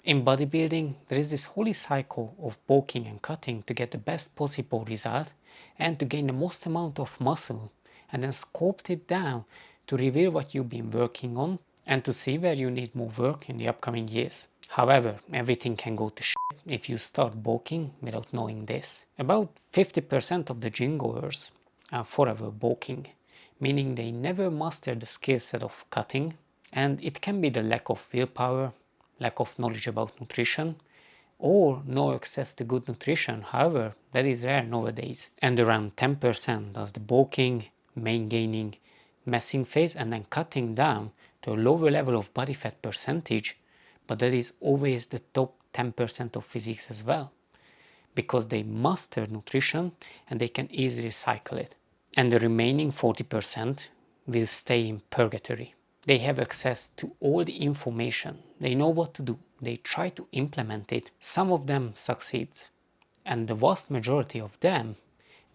In bodybuilding, there is this holy cycle of bulking and cutting to get the best possible result and to gain the most amount of muscle, and then sculpt it down to reveal what you've been working on and to see where you need more work in the upcoming years. However, everything can go to shit if you start bulking without knowing this. About 50% of the gym goers are forever bulking, meaning they never master the skill set of cutting, and it can be the lack of willpower, lack of knowledge about nutrition, or no access to good nutrition. However, that is rare nowadays. And around 10% does the bulking, maingaining, messing phase, and then cutting down to a lower level of body fat percentage, but that is always the top 10% of physiques as well, because they master nutrition and they can easily cycle it. And the remaining 40% will stay in purgatory. They have access to all the information. They know what to do. They try to implement it. Some of them succeed. And the vast majority of them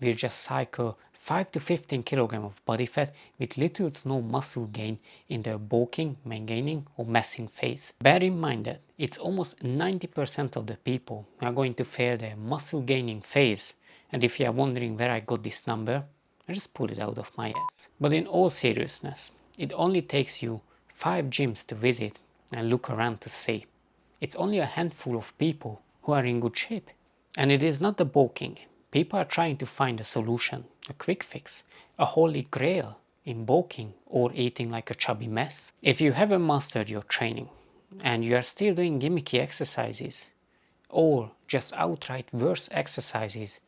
will just cycle 5 to 15 kg of body fat with little to no muscle gain in their bulking, maingaining or messing phase. Bear in mind that it's almost 90% of the people are going to fail their muscle gaining phase. And if you are wondering where I got this number, I just pulled it out of my ass. But in all seriousness, it only takes you 5 gyms to visit and look around to see. It's only a handful of people who are in good shape. And it is not the bulking. People are trying to find a solution, a quick fix, a holy grail in bulking or eating like a chubby mess. If you haven't mastered your training and you are still doing gimmicky exercises or just outright worse exercises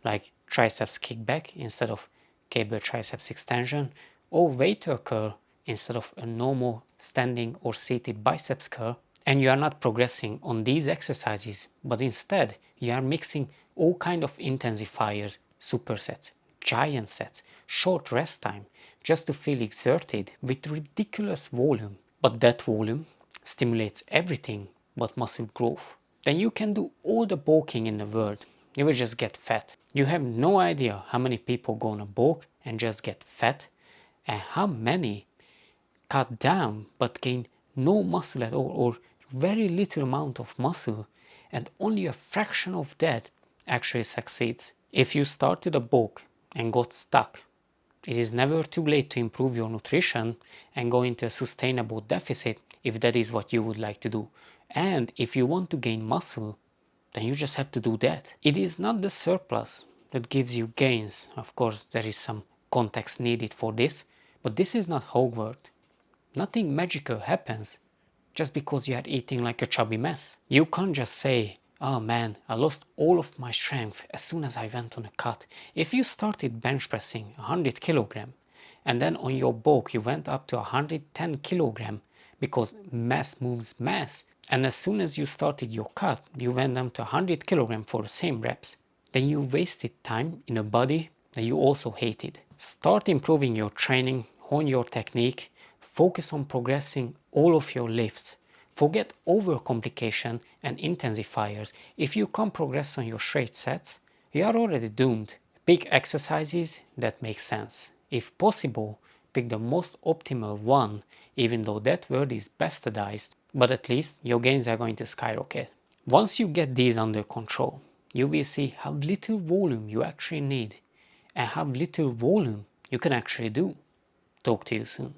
like triceps kickback instead of cable triceps extension, or waiter curl instead of a normal standing or seated biceps curl, and you are not progressing on these exercises, but instead you are mixing all kind of intensifiers, supersets, giant sets, short rest time, just to feel exerted with ridiculous volume, but that volume stimulates everything but muscle growth, then you can do all the bulking in the world. You will just get fat. You have no idea how many people go on a bulk and just get fat, and how many cut down but gain no muscle at all or very little amount of muscle, and only a fraction of that actually succeeds. If you started a bulk and got stuck, it is never too late to improve your nutrition and go into a sustainable deficit if that is what you would like to do. And if you want to gain muscle, then you just have to do that. It is not the surplus that gives you gains. Of course, there is some context needed for this, but this is not Hogwarts. Nothing magical happens just because you are eating like a chubby mess. You can't just say, oh man, I lost all of my strength as soon as I went on a cut. If you started bench pressing 100 kg and then on your bulk you went up to 110 kg because mass moves mass, and as soon as you started your cut you went down to 100 kg for the same reps, then you wasted time in a body that you also hated. Start improving your training, hone your technique, focus on progressing all of your lifts. Forget overcomplication and intensifiers. If you can't progress on your straight sets, you are already doomed. Pick exercises that make sense. If possible, pick the most optimal one, even though that word is bastardized, but at least your gains are going to skyrocket. Once you get these under control, you will see how little volume you actually need and how little volume you can actually do. Talk to you soon.